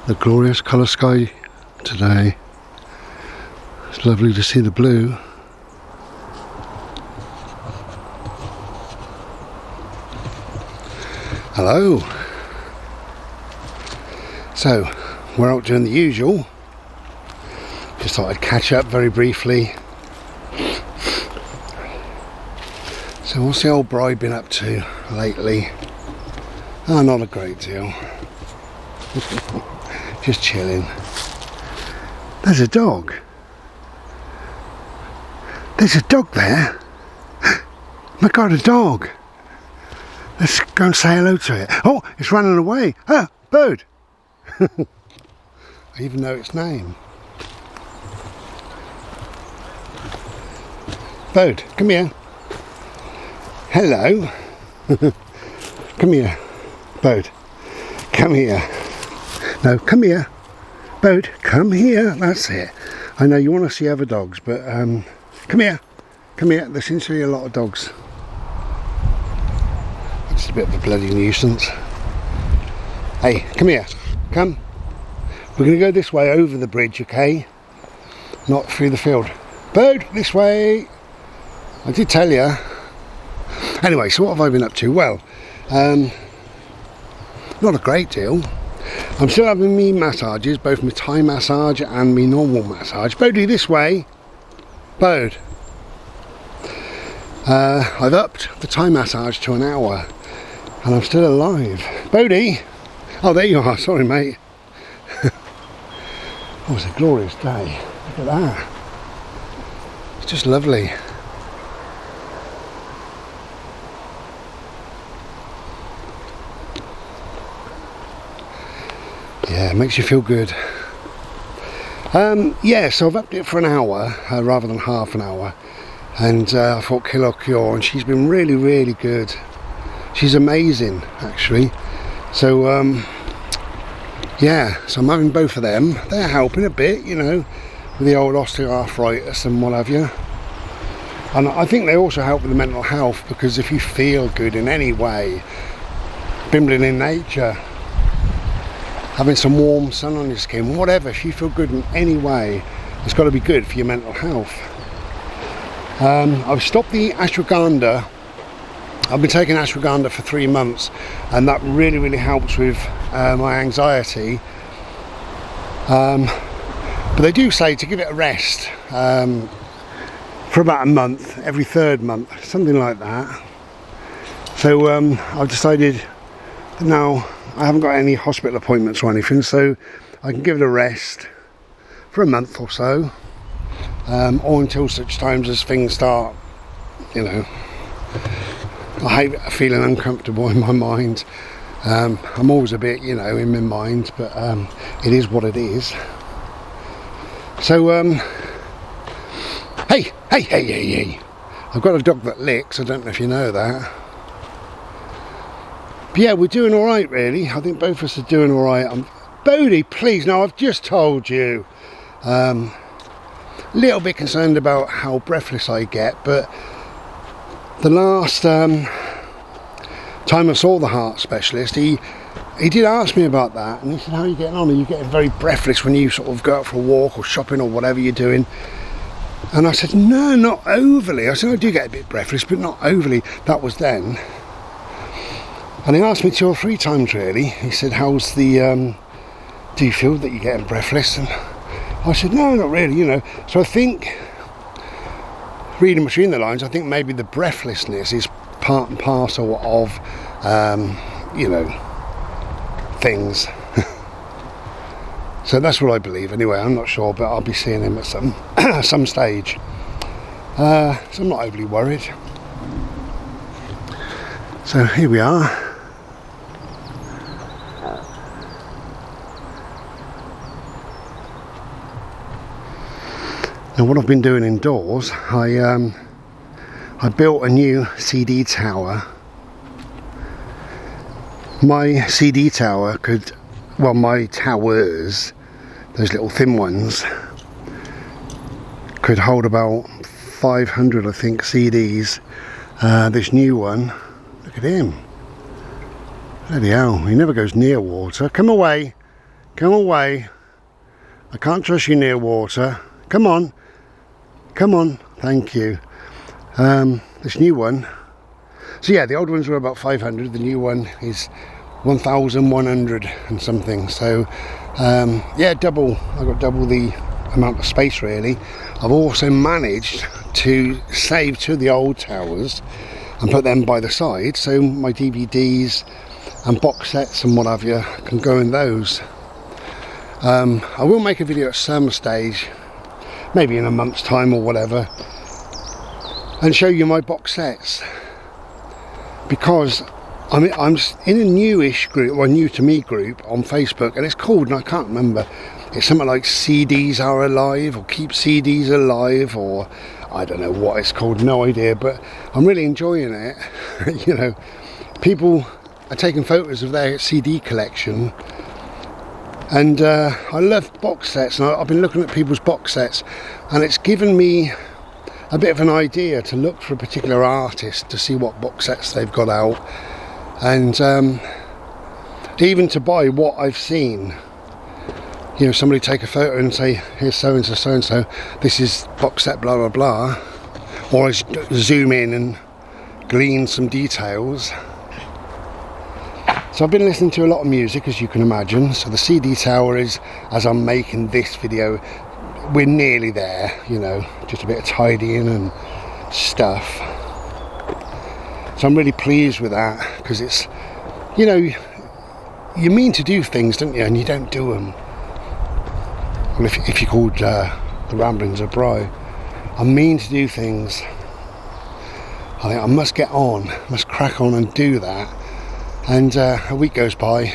The glorious colour sky today. It's lovely to see the blue. Hello. So, we're out doing the usual. Just thought I'd catch up very briefly. So what's the old bride been up to lately? Oh, not a great deal. Just chilling. There's a dog. There's a dog there. My God, a dog. Let's go and say hello to it. Oh, it's running away. Ah, bird. I even know its name. Bird, come here. Hello. Come here. Bird, come here. No, come here. Bird, come here. That's it. I know you want to see other dogs, but come here. Come here. There seems to be a lot of dogs. It's a bit of a bloody nuisance. Hey, come here. Come. We're going to go this way over the bridge, okay? Not through the field. Bird, this way. I did tell you. Anyway, so what have I been up to? Well, not a great deal. I'm still having me massages, both my Thai massage and my normal massage. Bodie, this way. Bode. I've upped the Thai massage to an hour and I'm still alive. Bodie. Oh, there you are. Sorry, mate. Oh, it's a glorious day. Look at that. It's just lovely. Yeah, it makes you feel good. Yeah, so I've upped it for an hour rather than half an hour, and I thought kill cure, and she's been really, really good. She's amazing, actually. So yeah, so I'm having both of them. They're helping a bit, you know, with the old osteoarthritis and what have you. And I think they also help with the mental health, because if you feel good in any way, bimbling in nature, having some warm sun on your skin, whatever, if you feel good in any way, it's got to be good for your mental health. I've stopped the ashwagandha. I've been taking ashwagandha for 3 months, and that really, really helps with my anxiety. But they do say to give it a rest for about a month, every 3rd month, something like that. So I've decided that now I haven't got any hospital appointments or anything, so I can give it a rest for a month or so, or until such times as things start, you know, I hate feeling uncomfortable in my mind. I'm always a bit, you know, in my mind, but it is what it is. So, hey, I've got a dog that licks, I don't know if you know that. But yeah, we're doing all right, really. I think both of us are doing all right. Bodie, please, no, I've just told you. A little bit concerned about how breathless I get, but the last time I saw the heart specialist, he did ask me about that, and he said, how are you getting on? Are you getting very breathless when you sort of go out for a walk or shopping or whatever you're doing? And I said, no, not overly. I said, I do get a bit breathless, but not overly. That was then. And he asked me 2 or 3 times, really. He said, how's the, do you feel that you're getting breathless? And I said, no, not really, you know. So I think, reading between the lines, I think maybe the breathlessness is part and parcel of, you know, things. So that's what I believe anyway. I'm not sure, but I'll be seeing him at some stage. So I'm not overly worried. So here we are. Now what I've been doing indoors, I built a new CD tower. My CD tower could, well, my towers, those little thin ones, could hold about 500, I think, CDs. This new one, look at him. Bloody hell, he never goes near water. Come away. come away. I can't trust you near water. Come on. Come on. Thank you. This new one. So yeah, the old ones were about 500. The new one is 1,100 and something. So yeah, double. I got double the amount of space really. I've also managed to save to the old towers and put them by the side, so my DVDs and box sets and what have you can go in those. I will make a video at some stage, maybe in a month's time or whatever, and show you my box sets, because I'm in a newish group, or new to me group on Facebook, and it's called, and I can't remember, it's something like CDs Are Alive, or Keep CDs Alive, or I don't know what it's called, no idea, but I'm really enjoying it. You know, people are taking photos of their CD collection, and I love box sets, and I've been looking at people's box sets, and it's given me a bit of an idea to look for a particular artist to see what box sets they've got out, and even to buy what I've seen. You know, somebody take a photo and say, here's so and so, this is box set blah blah blah, or I zoom in and glean some details. So I've been listening to a lot of music, as you can imagine. So the CD tower is, as I'm making this video, we're nearly there, you know, just a bit of tidying and stuff. So I'm really pleased with that, because it's, you know, you mean to do things, don't you, and you don't do them. Well, if you're called the Ramblings of Bri, I mean to do things. I think I must get on, must crack on and do that. And a week goes by,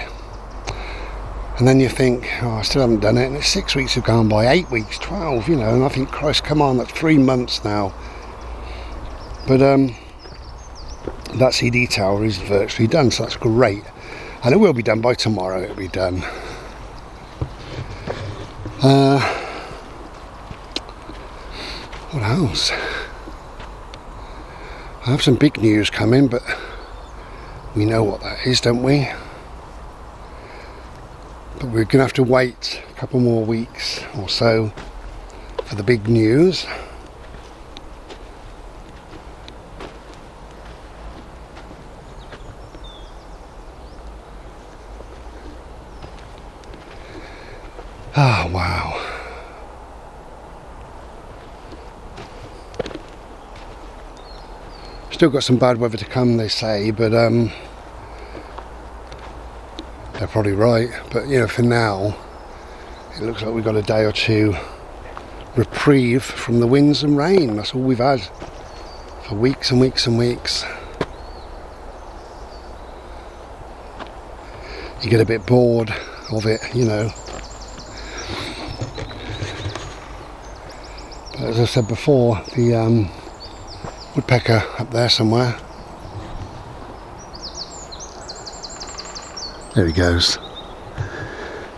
and then you think, oh, I still haven't done it, and it's 6 weeks have gone by, 8 weeks, 12, you know, and I think, Christ, come on, that's 3 months now. But that CD tower is virtually done, so that's great, and it will be done by tomorrow. It'll be done. What else? I have some big news coming, but we know what that is, don't we? But we're going to have to wait a couple more weeks or so for the big news. Oh, wow. Still got some bad weather to come, they say, but they're probably right. But you know, for now, it looks like we've got a day or two reprieve from the winds and rain. That's all we've had for weeks and weeks and weeks. You get a bit bored of it, you know. But as I said before, the woodpecker up there somewhere. There he goes.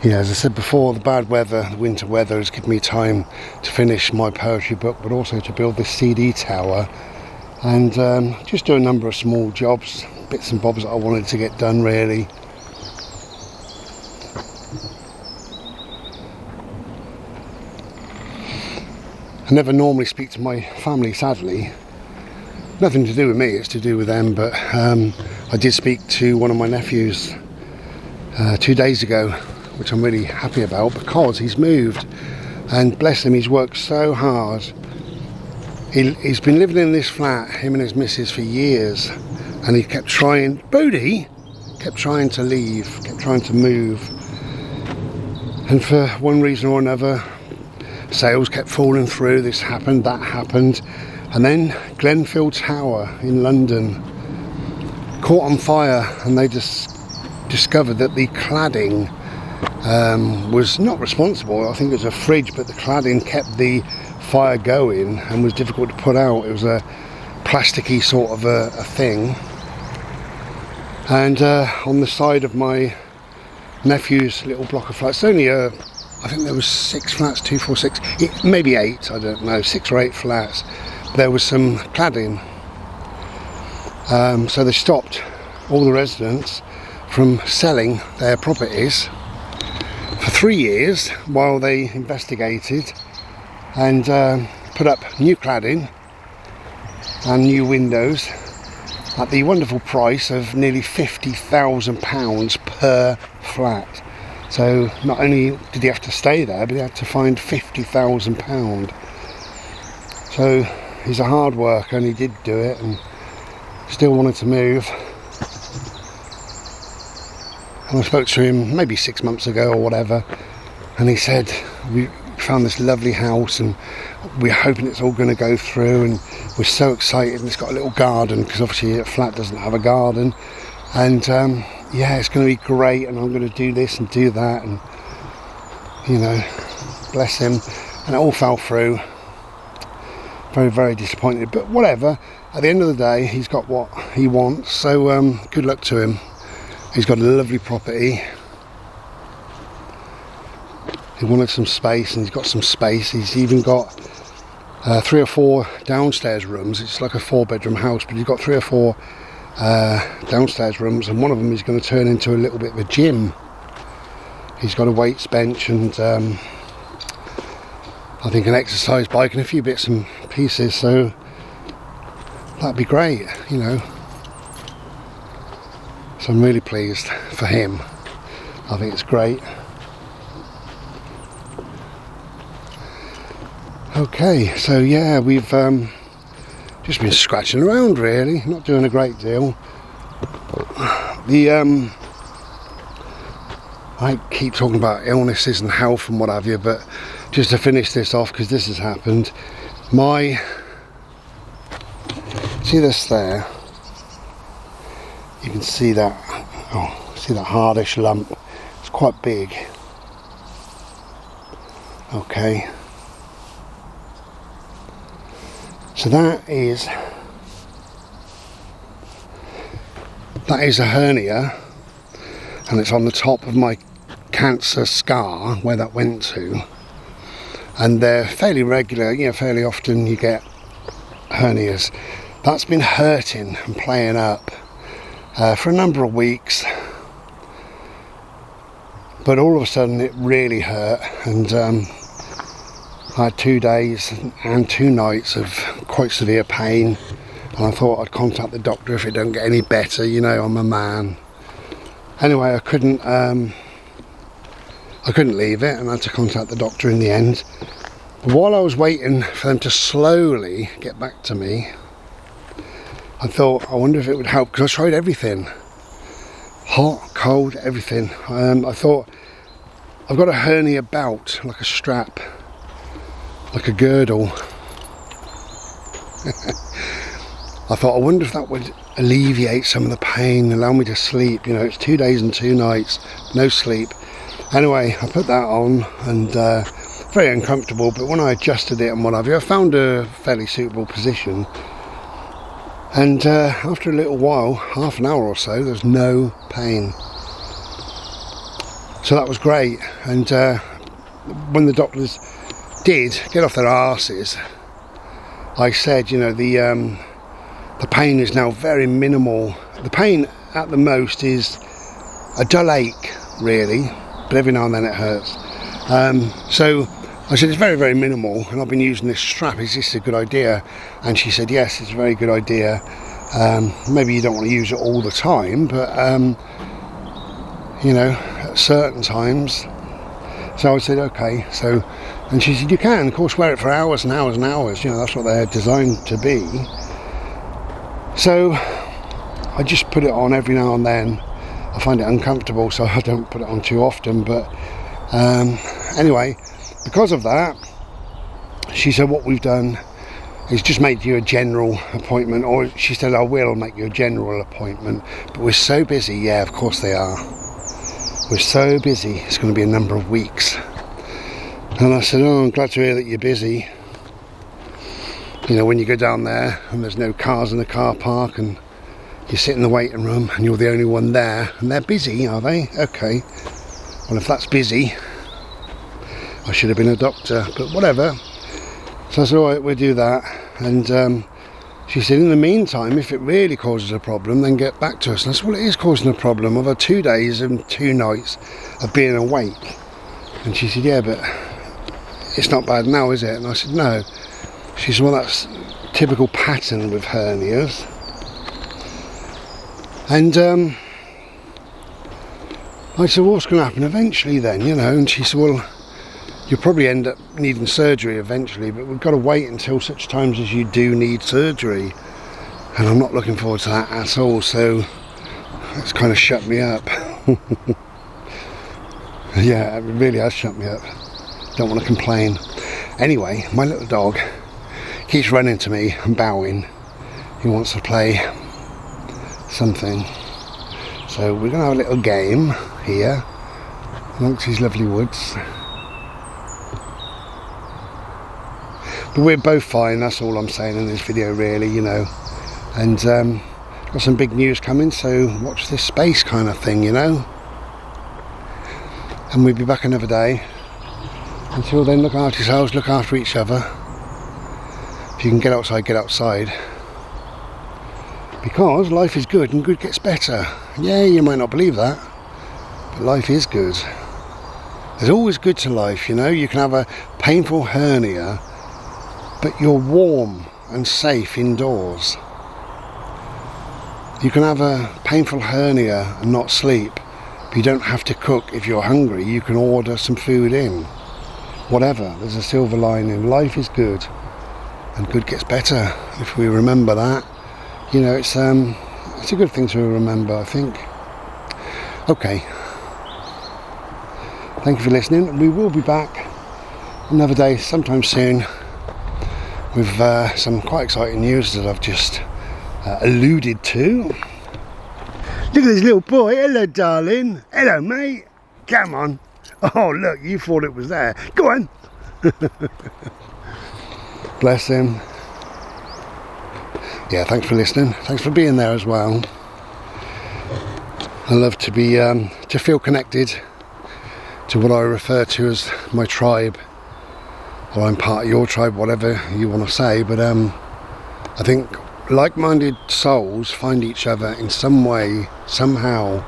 Yeah, as I said before, the bad weather, the winter weather, has given me time to finish my poetry book, but also to build this CD tower, and just do a number of small jobs, bits and bobs that I wanted to get done, really. I never normally speak to my family, sadly. Nothing to do with me, it's to do with them, but I did speak to one of my nephews 2 days ago, which I'm really happy about, because he's moved, and bless him, he's worked so hard. He's been living in this flat, him and his missus, for years, and he kept trying, Bodie kept trying to leave, kept trying to move, and for one reason or another, sales kept falling through, this happened, that happened. And then Glenfield Tower in London caught on fire, and they just discovered that the cladding was not responsible. I think it was a fridge, but the cladding kept the fire going and was difficult to put out. It was a plasticky sort of a thing. And on the side of my nephew's little block of flats, only I think there was 6 flats, 2, 4, 6, maybe 8, I don't know, 6 or 8 flats. There was some cladding, so they stopped all the residents from selling their properties, for 3 years while they investigated and put up new cladding and new windows at the wonderful price of nearly £50,000 per flat. So not only did he have to stay there, but he had to find £50,000. So he's a hard worker, and he did do it, and still wanted to move. And I spoke to him maybe 6 months ago or whatever, and he said, we found this lovely house and we're hoping it's all going to go through, and we're so excited, and it's got a little garden, because obviously a flat doesn't have a garden, and yeah, it's going to be great, and I'm going to do this and do that, and you know, bless him. And it all fell through. Very, very disappointed, but whatever. At the end of the day, he's got what he wants, so good luck to him. He's got a lovely property. He wanted some space, and he's got some space. He's even got 3 or 4 downstairs rooms. It's like a 4-bedroom house, but he's got 3 or 4 downstairs rooms, and one of them is going to turn into a little bit of a gym. He's got a weights bench and I think an exercise bike and a few bits and pieces, so that'd be great, you know. So I'm really pleased for him. I think it's great. Okay, so yeah, we've just been scratching around really, not doing a great deal. I keep talking about illnesses and health and what have you, but just to finish this off, because this has happened, see this there? You can see that, see that hardish lump? It's quite big. Okay. So that is a hernia, and it's on the top of my cancer scar where that went to, and they're fairly regular, you know, fairly often you get hernias. That's been hurting and playing up for a number of weeks, but all of a sudden it really hurt, and I had 2 days and 2 nights of quite severe pain, and I thought I'd contact the doctor if it don't get any better, you know, I'm a man. Anyway, I couldn't leave it, and I had to contact the doctor in the end. But while I was waiting for them to slowly get back to me, I thought, I wonder if it would help, because I tried everything. Hot, cold, everything. I thought, I've got a hernia belt, like a strap, like a girdle. I thought, I wonder if that would alleviate some of the pain, allow me to sleep. You know, it's 2 days and 2 nights, no sleep. Anyway, I put that on, and very uncomfortable, but when I adjusted it and what have you, I found a fairly suitable position. And after a little while, half an hour or so, there's no pain. So that was great. And when the doctors did get off their arses, I said, you know, the pain is now very minimal. The pain at the most is a dull ache, really, but every now and then it hurts. So I said, it's very, very minimal, and I've been using this strap. Is this a good idea? And she said, yes, it's a very good idea. Maybe you don't want to use it all the time, but you know, at certain times. So I said, okay. So, and she said, you can, of course, wear it for hours and hours and hours. You know, that's what they're designed to be. So I just put it on every now and then. I find it uncomfortable, so I don't put it on too often. But anyway, because of that, she said, what we've done is just make you a general appointment, or she said, I will make you a general appointment, but we're so busy. Yeah, of course they are. We're so busy, it's going to be a number of weeks. And I said, oh, I'm glad to hear that you're busy. You know, when you go down there and there's no cars in the car park, and you sit in the waiting room and you're the only one there, and they're busy, are they? Okay. Well, if that's busy, I should have been a doctor, but whatever. So I said, all right, we'll do that. And she said, in the meantime, if it really causes a problem, then get back to us. And I said, well, it is causing a problem. I've had 2 days and 2 nights of being awake. And she said, yeah, but it's not bad now, is it? And I said, no. She said, well, that's typical pattern with hernias. And I said, well, what's going to happen eventually then, you know? And she said, well, you'll probably end up needing surgery eventually, but we've got to wait until such times as you do need surgery. And I'm not looking forward to that at all, so it's kind of shut me up. Yeah, it really has shut me up. Don't want to complain. Anyway, my little dog keeps running to me and bowing. He wants to play something. So we're going to have a little game here amongst these lovely woods. But we're both fine, that's all I'm saying in this video really, you know. And got some big news coming, so watch this space kind of thing, you know. And we'll be back another day. Until then, look after yourselves, look after each other. If you can get outside, get outside. Because life is good and good gets better. Yeah, you might not believe that, but life is good. There's always good to life, you know. You can have a painful hernia, but you're warm and safe indoors. You can have a painful hernia and not sleep, but you don't have to cook. If you're hungry, you can order some food in. Whatever, there's a silver lining. Life is good, and good gets better if we remember that. You know, it's a good thing to remember, I think. Okay. Thank you for listening. We will be back another day sometime soon with some quite exciting news that I've just alluded to. Look at this little boy. Hello, darling. Hello, mate. Come on. Oh, look, you thought it was there. Go on. Bless him. Yeah, thanks for listening. Thanks for being there as well. I love to be to feel connected to what I refer to as my tribe, or I'm part of your tribe, whatever you want to say. But I think like-minded souls find each other in some way, somehow,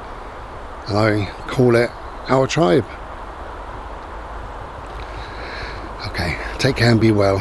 and I call it our tribe. Okay, take care and be well.